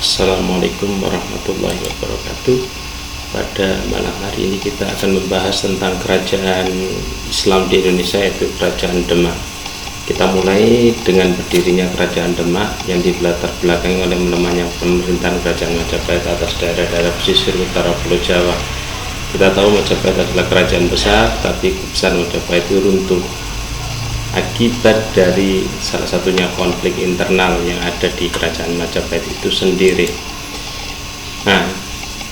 Assalamualaikum warahmatullahi wabarakatuh. Pada malam hari ini kita akan membahas tentang kerajaan Islam di Indonesia, yaitu Kerajaan Demak. Kita mulai dengan berdirinya Kerajaan Demak yang dilatar belakangi oleh melemahnya pemerintahan Kerajaan Majapahit atas daerah-daerah pesisir utara Pulau Jawa. Kita tahu Majapahit adalah kerajaan besar, tapi kebesaran Majapahit itu runtuh akibat dari salah satunya konflik internal yang ada di Kerajaan Majapahit itu sendiri. Nah,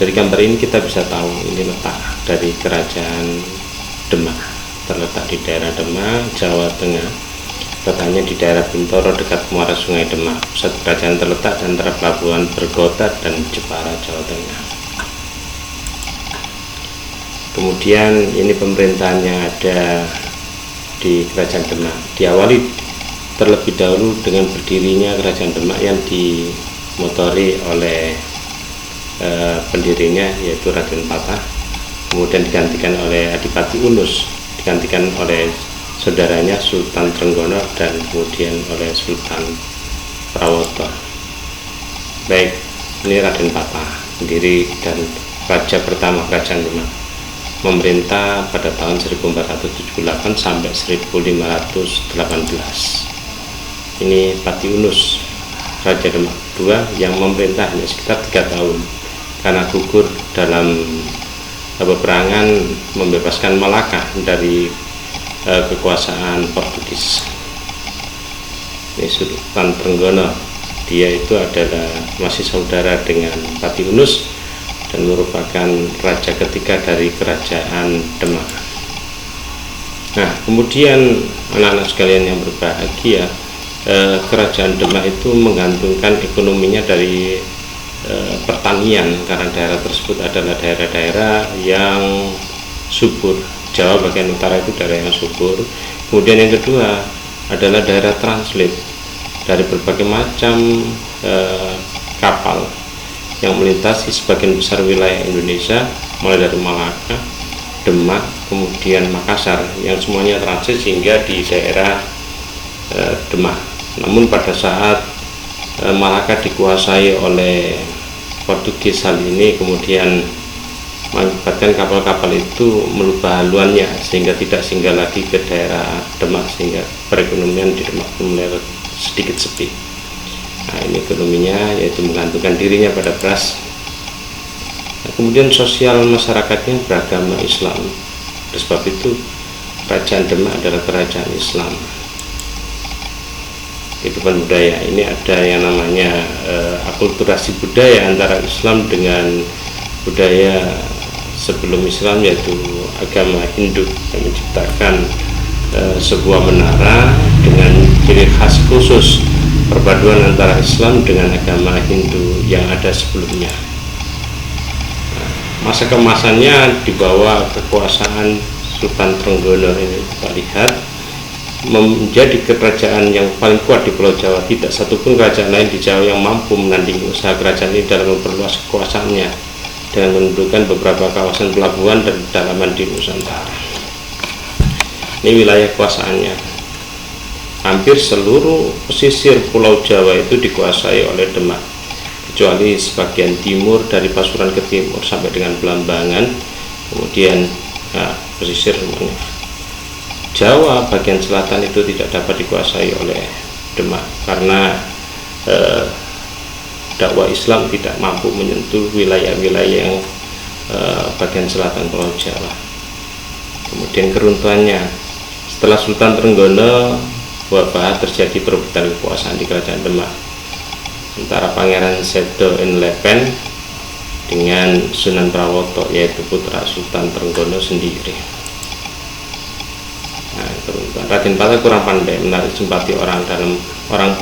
dari gambar ini kita bisa tahu ini letak dari Kerajaan Demak, terletak di daerah Demak, Jawa Tengah. Letaknya di daerah Bintoro dekat muara Sungai Demak. Pusat kerajaan terletak di antara pelabuhan Bergota dan Jepara, Jawa Tengah. Kemudian ini pemerintahan yang ada di Kerajaan Demak diawali terlebih dahulu dengan berdirinya Kerajaan Demak yang dimotori oleh pendirinya, yaitu Raden Patah, kemudian digantikan oleh Adipati Unus, digantikan oleh saudaranya Sultan Trenggono, dan kemudian oleh Sultan Prawoto. Baik, ini Raden Patah, pendiri dan raja pertama Kerajaan Demak, memerintah pada tahun 1478 sampai 1518. Ini Pati Unus, Raja Demak II, yang memerintah hanya sekitar 3 tahun karena gugur dalam peperangan membebaskan Malaka dari kekuasaan Portugis. Ini Sultan Trenggono, dia itu adalah masih saudara dengan Pati Unus dan merupakan raja ketiga dari Kerajaan Demak. Nah, kemudian anak-anak sekalian yang berbahagia, Kerajaan Demak itu menggantungkan ekonominya dari pertanian, karena daerah tersebut adalah daerah-daerah yang subur. Jawa bagian utara itu daerah yang subur. Kemudian yang kedua adalah daerah transit dari berbagai macam kapal yang melintasi sebagian besar wilayah Indonesia, mulai dari Malaka, Demak, kemudian Makassar, yang semuanya transit sehingga di daerah Demak. Namun pada saat Malaka dikuasai oleh Portugis, hal ini kemudian mengakibatkan kapal-kapal itu merubah haluannya sehingga tidak singgah lagi ke daerah Demak, sehingga perekonomian di Demak mulai sedikit sepi. Nah, ini ekonominya, yaitu menggantungkan dirinya pada beras. Nah, kemudian sosial masyarakatnya beragama Islam. Oleh sebab itu Kerajaan Demak adalah kerajaan Islam. Kehidupan budaya ini ada yang namanya akulturasi budaya antara Islam dengan budaya sebelum Islam, yaitu agama Hindu, yang menciptakan sebuah menara dengan ciri khas khusus perpaduan antara Islam dengan agama Hindu yang ada sebelumnya. Nah, masa kemasannya di bawah kekuasaan Sultan Trenggono ini kita lihat menjadi kerajaan yang paling kuat di Pulau Jawa. Tidak satupun kerajaan lain di Jawa yang mampu menandingi usaha kerajaan ini dalam memperluas kekuasaannya dengan menundukkan beberapa kawasan pelabuhan dan pedalaman di Nusantara. Ini wilayah kuasaannya. Hampir seluruh pesisir Pulau Jawa itu dikuasai oleh Demak, kecuali sebagian timur dari Pasuruan ke timur sampai dengan Belambangan. Kemudian pesisir semuanya. Jawa bagian selatan itu tidak dapat dikuasai oleh Demak karena dakwah Islam tidak mampu menyentuh wilayah-wilayah yang bagian selatan Pulau Jawa. Kemudian keruntuhannya, setelah Sultan Trenggono wabah, terjadi perebutan kekuasaan di Kerajaan Demak antara Pangeran Sedo in Lepen dengan Sunan Prawoto, yaitu putra Sultan Trenggono sendiri. Nah, keruntuhan. Raden Patah kurang pandai menarik simpati orang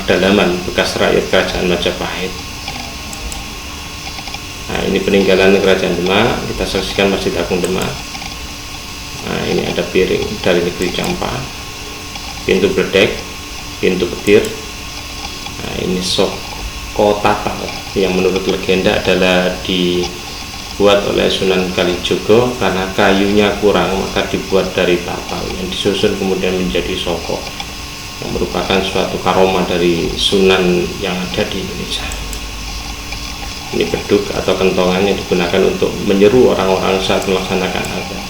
pedalaman bekas rakyat Kerajaan Majapahit. Nah, ini peninggalan Kerajaan Demak. Kita saksikan Masjid Agung Demak. Nah, ini ada piring dari negeri Campa, pintu bledek, pintu petir. Nah, ini Soko Tatal yang menurut legenda adalah dibuat oleh Sunan Kalijogo karena kayunya kurang, maka dibuat dari tatal yang disusun kemudian menjadi soko, yang merupakan suatu karomah dari Sunan yang ada di Indonesia. Ini beduk atau kentongan yang digunakan untuk menyeru orang-orang saat melaksanakan azan.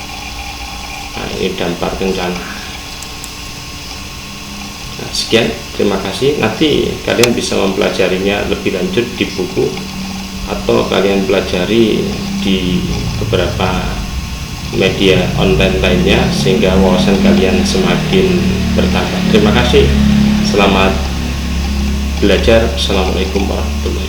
Nah, ini dampar kencana. Nah, sekian, terima kasih. Nanti kalian bisa mempelajarinya lebih lanjut di buku, atau kalian pelajari di beberapa media online lainnya, sehingga wawasan kalian semakin bertambah. Terima kasih, selamat belajar. Assalamualaikum warahmatullahi wabarakatuh.